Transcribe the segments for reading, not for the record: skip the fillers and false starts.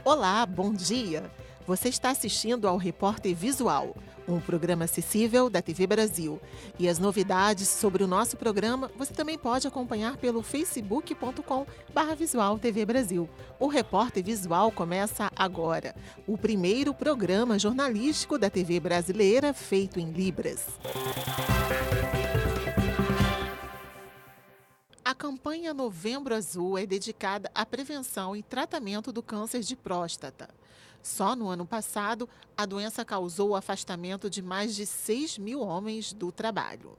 Olá, bom dia! Você está assistindo ao Repórter Visual, um programa acessível da TV Brasil. E as novidades sobre o nosso programa você também pode acompanhar pelo facebook.com/visual TV Brasil. O Repórter Visual começa agora, o primeiro programa jornalístico da TV brasileira feito em Libras. A campanha Novembro Azul é dedicada à prevenção e tratamento do câncer de próstata. Só no ano passado, a doença causou o afastamento de mais de 6.000 homens do trabalho.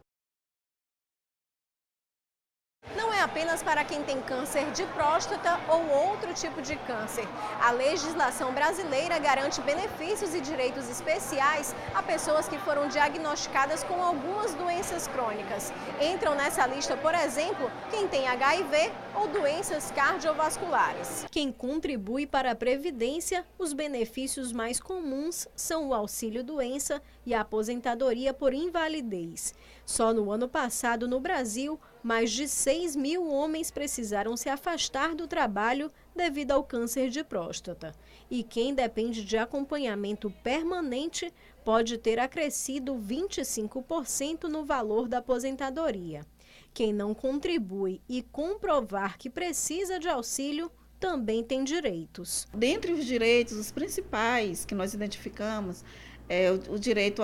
Não é apenas para quem tem câncer de próstata ou outro tipo de câncer. A legislação brasileira garante benefícios e direitos especiais a pessoas que foram diagnosticadas com algumas doenças crônicas. Entram nessa lista, por exemplo, quem tem HIV ou doenças cardiovasculares. Quem contribui para a Previdência, os benefícios mais comuns são o auxílio-doença e a aposentadoria por invalidez. Só no ano passado, no Brasil, mais de 6.000 homens precisaram se afastar do trabalho devido ao câncer de próstata. E quem depende de acompanhamento permanente pode ter acrescido 25% no valor da aposentadoria. Quem não contribui e comprovar que precisa de auxílio também tem direitos. Dentre os direitos, os principais que nós identificamos é o direito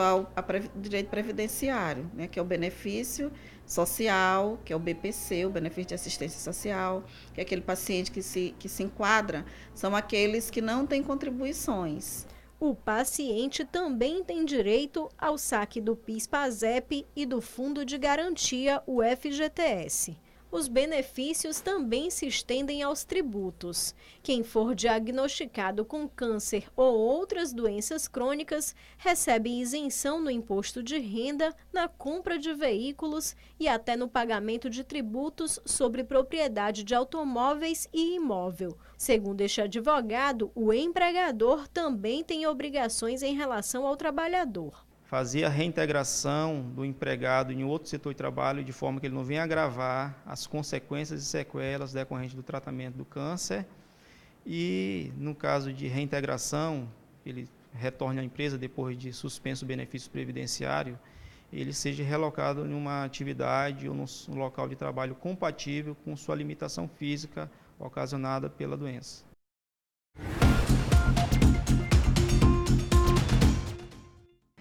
direito previdenciário, né, que é o benefício social, que é o BPC, o benefício de assistência social, que é aquele paciente que se enquadra, são aqueles que não têm contribuições. O paciente também tem direito ao saque do PIS/PASEP e do Fundo de Garantia, o FGTS. Os benefícios também se estendem aos tributos. Quem for diagnosticado com câncer ou outras doenças crônicas recebe isenção no imposto de renda, na compra de veículos e até no pagamento de tributos sobre propriedade de automóveis e imóvel. Segundo este advogado, o empregador também tem obrigações em relação ao trabalhador. Fazer a reintegração do empregado em outro setor de trabalho de forma que ele não venha agravar as consequências e sequelas decorrentes do tratamento do câncer. E, no caso de reintegração, ele retorne à empresa depois de suspenso o benefício previdenciário, ele seja relocado em uma atividade ou num local de trabalho compatível com sua limitação física ocasionada pela doença.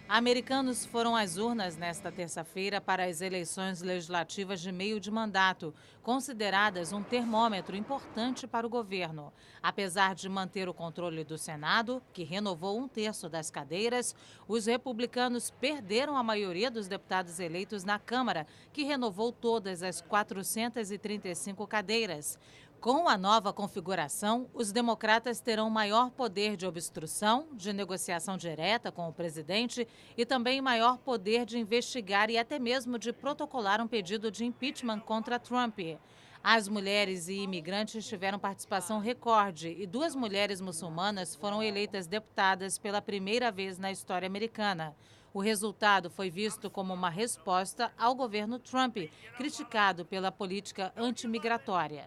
Americanos foram às urnas nesta terça-feira para as eleições legislativas de meio de mandato, consideradas um termômetro importante para o governo. Apesar de manter o controle do Senado, que renovou 1/3 das cadeiras, os republicanos perderam a maioria dos deputados eleitos na Câmara, que renovou todas as 435 cadeiras. Com a nova configuração, os democratas terão maior poder de obstrução, de negociação direta com o presidente e também maior poder de investigar e até mesmo de protocolar um pedido de impeachment contra Trump. As mulheres e imigrantes tiveram participação recorde e 2 mulheres muçulmanas foram eleitas deputadas pela primeira vez na história americana. O resultado foi visto como uma resposta ao governo Trump, criticado pela política antimigratória.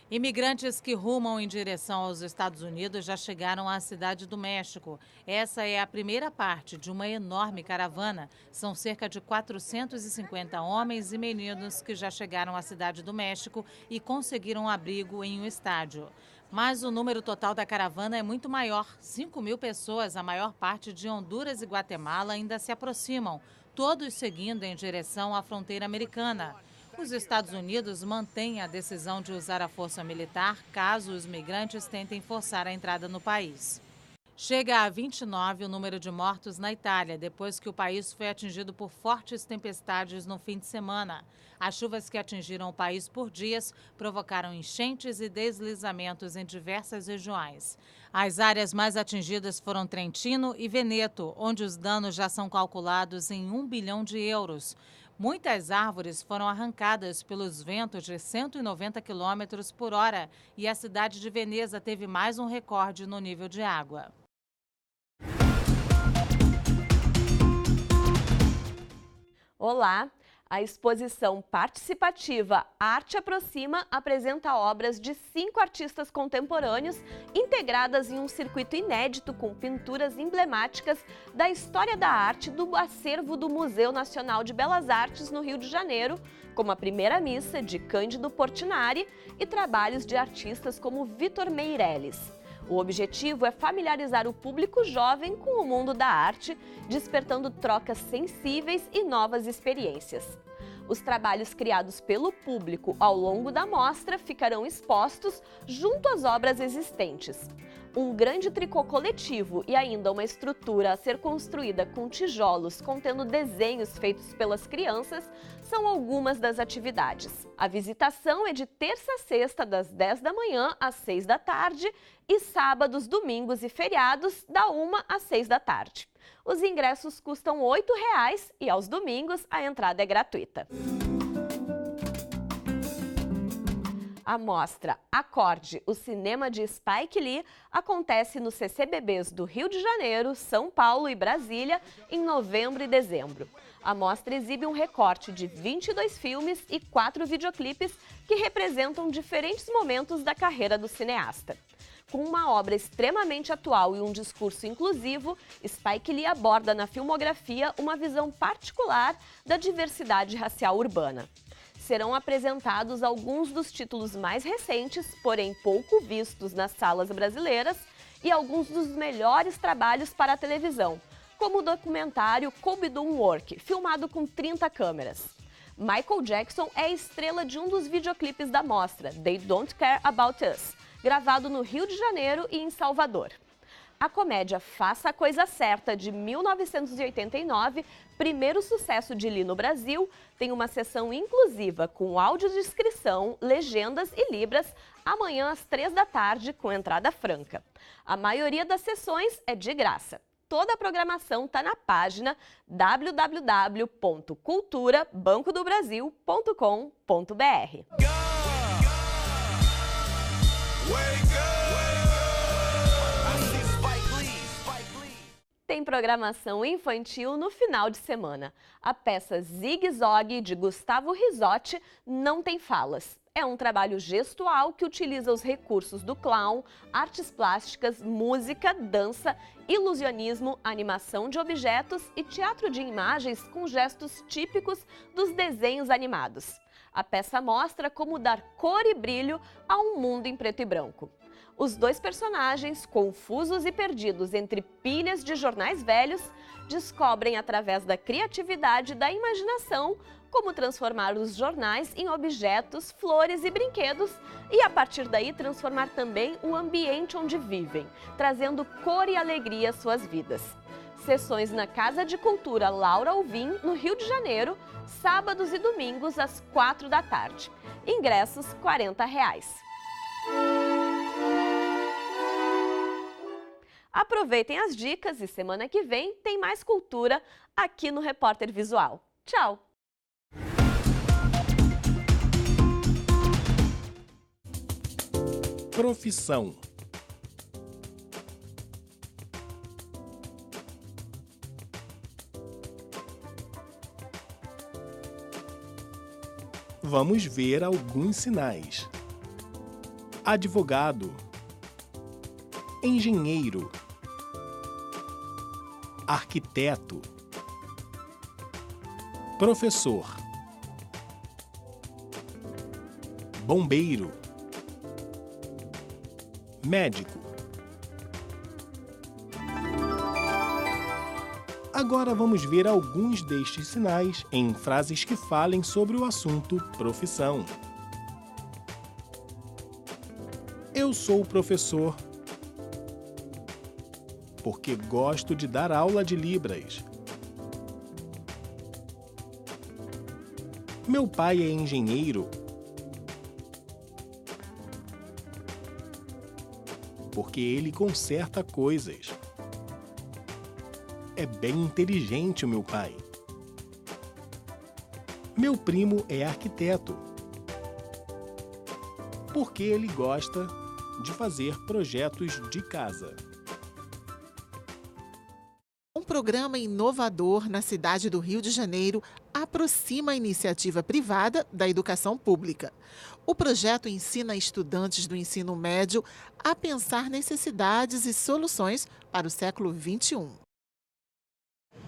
Imigrantes que rumam em direção aos Estados Unidos já chegaram à Cidade do México. Essa é a primeira parte de uma enorme caravana. São cerca de 450 homens e meninos que já chegaram à Cidade do México e conseguiram abrigo em um estádio. Mas o número total da caravana é muito maior. 5.000 pessoas, a maior parte de Honduras e Guatemala, ainda se aproximam, todos seguindo em direção à fronteira americana. Os Estados Unidos mantêm a decisão de usar a força militar caso os migrantes tentem forçar a entrada no país. Chega a 29 o número de mortos na Itália, depois que o país foi atingido por fortes tempestades no fim de semana. As chuvas que atingiram o país por dias provocaram enchentes e deslizamentos em diversas regiões. As áreas mais atingidas foram Trentino e Veneto, onde os danos já são calculados em 1 bilhão de euros. Muitas árvores foram arrancadas pelos ventos de 190 km por hora e a cidade de Veneza teve mais um recorde no nível de água. Olá! A exposição participativa Arte Aproxima apresenta obras de 5 artistas contemporâneos integradas em um circuito inédito com pinturas emblemáticas da história da arte do acervo do Museu Nacional de Belas Artes no Rio de Janeiro, como a Primeira Missa de Cândido Portinari e trabalhos de artistas como Vitor Meirelles. O objetivo é familiarizar o público jovem com o mundo da arte, despertando trocas sensíveis e novas experiências. Os trabalhos criados pelo público ao longo da mostra ficarão expostos junto às obras existentes. Um grande tricô coletivo e ainda uma estrutura a ser construída com tijolos contendo desenhos feitos pelas crianças são algumas das atividades. A visitação é de terça a sexta, das 10 da manhã às 6 da tarde e sábados, domingos e feriados, da 1 às 6 da tarde. Os ingressos custam R$ 8,00 e aos domingos a entrada é gratuita. A mostra Acorde, o cinema de Spike Lee, acontece nos CCBBs do Rio de Janeiro, São Paulo e Brasília em novembro e dezembro. A mostra exibe um recorte de 22 filmes e 4 videoclipes que representam diferentes momentos da carreira do cineasta. Com uma obra extremamente atual e um discurso inclusivo, Spike Lee aborda na filmografia uma visão particular da diversidade racial urbana. Serão apresentados alguns dos títulos mais recentes, porém pouco vistos nas salas brasileiras, e alguns dos melhores trabalhos para a televisão, como o documentário Kobe Don't Work, filmado com 30 câmeras. Michael Jackson é a estrela de um dos videoclipes da mostra, They Don't Care About Us, gravado no Rio de Janeiro e em Salvador. A comédia Faça a Coisa Certa, de 1989, primeiro sucesso de Lee no Brasil, tem uma sessão inclusiva com audiodescrição, legendas e libras, amanhã às 3 da tarde, com entrada franca. A maioria das sessões é de graça. Toda a programação está na página www.culturabancodobrasil.com.br. Tem programação infantil no final de semana. A peça Zig Zog, de Gustavo Risotti, não tem falas. É um trabalho gestual que utiliza os recursos do clown, artes plásticas, música, dança, ilusionismo, animação de objetos e teatro de imagens com gestos típicos dos desenhos animados. A peça mostra como dar cor e brilho a um mundo em preto e branco. Os dois personagens, confusos e perdidos entre pilhas de jornais velhos, descobrem através da criatividade e da imaginação como transformar os jornais em objetos, flores e brinquedos e, a partir daí, transformar também o ambiente onde vivem, trazendo cor e alegria às suas vidas. Sessões na Casa de Cultura Laura Alvim, no Rio de Janeiro, sábados e domingos às 4 da tarde. Ingressos R$ 40,00. Aproveitem as dicas e semana que vem tem mais cultura aqui no Repórter Visual. Tchau! Profissão. Vamos ver alguns sinais. Advogado, engenheiro, arquiteto, professor, bombeiro, médico. Agora vamos ver alguns destes sinais em frases que falem sobre o assunto profissão. Eu sou professor porque gosto de dar aula de Libras. Meu pai é engenheiro porque ele conserta coisas. É bem inteligente o meu pai. Meu primo é arquiteto porque ele gosta de fazer projetos de casa. Um programa inovador na cidade do Rio de Janeiro aproxima a iniciativa privada da educação pública. O projeto ensina estudantes do ensino médio a pensar necessidades e soluções para o século XXI.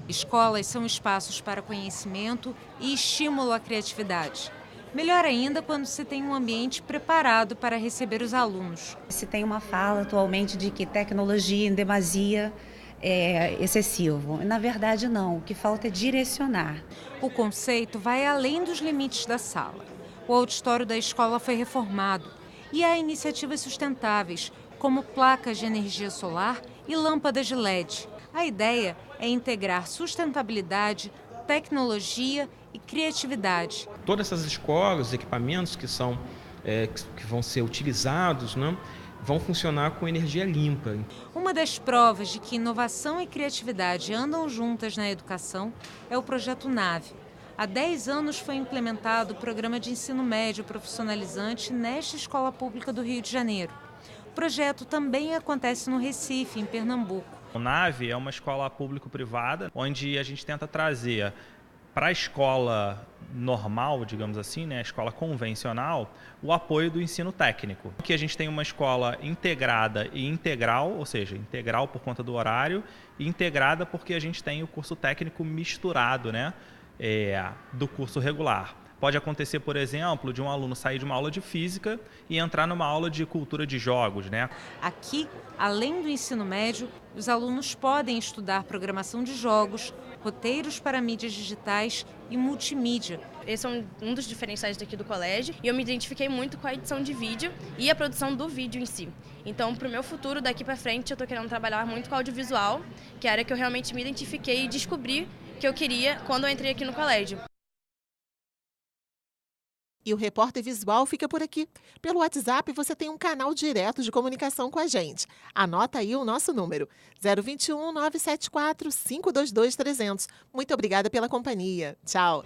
Escolas são espaços para conhecimento e estímulo à criatividade. Melhor ainda quando se tem um ambiente preparado para receber os alunos. Se tem uma fala atualmente de que tecnologia em demasia é excessivo. Na verdade, não. O que falta é direcionar. O conceito vai além dos limites da sala. O auditório da escola foi reformado e há iniciativas sustentáveis, como placas de energia solar e lâmpadas de LED. A ideia é integrar sustentabilidade, tecnologia e criatividade. Todas essas escolas, os equipamentos que vão ser utilizados, né, vão funcionar com energia limpa. Uma das provas de que inovação e criatividade andam juntas na educação é o projeto NAVE. Há 10 anos foi implementado o programa de ensino médio profissionalizante nesta escola pública do Rio de Janeiro. O projeto também acontece no Recife, em Pernambuco. O NAVE é uma escola público-privada, onde a gente tenta trazer para a escola normal, digamos assim, né, a escola convencional, o apoio do ensino técnico. Aqui a gente tem uma escola integrada e integral, ou seja, integral por conta do horário, e integrada porque a gente tem o curso técnico misturado, né, do curso regular. Pode acontecer, por exemplo, de um aluno sair de uma aula de física e entrar numa aula de cultura de jogos, né? Aqui, além do ensino médio, os alunos podem estudar programação de jogos, roteiros para mídias digitais e multimídia. Esse é um dos diferenciais daqui do colégio e eu me identifiquei muito com a edição de vídeo e a produção do vídeo em si. Então, para o meu futuro, daqui para frente, eu estou querendo trabalhar muito com audiovisual, que é a área que eu realmente me identifiquei e descobri que eu queria quando eu entrei aqui no colégio. E o Repórter Visual fica por aqui. Pelo WhatsApp você tem um canal direto de comunicação com a gente. Anota aí o nosso número, 021 974 522 300. Muito obrigada pela companhia. Tchau.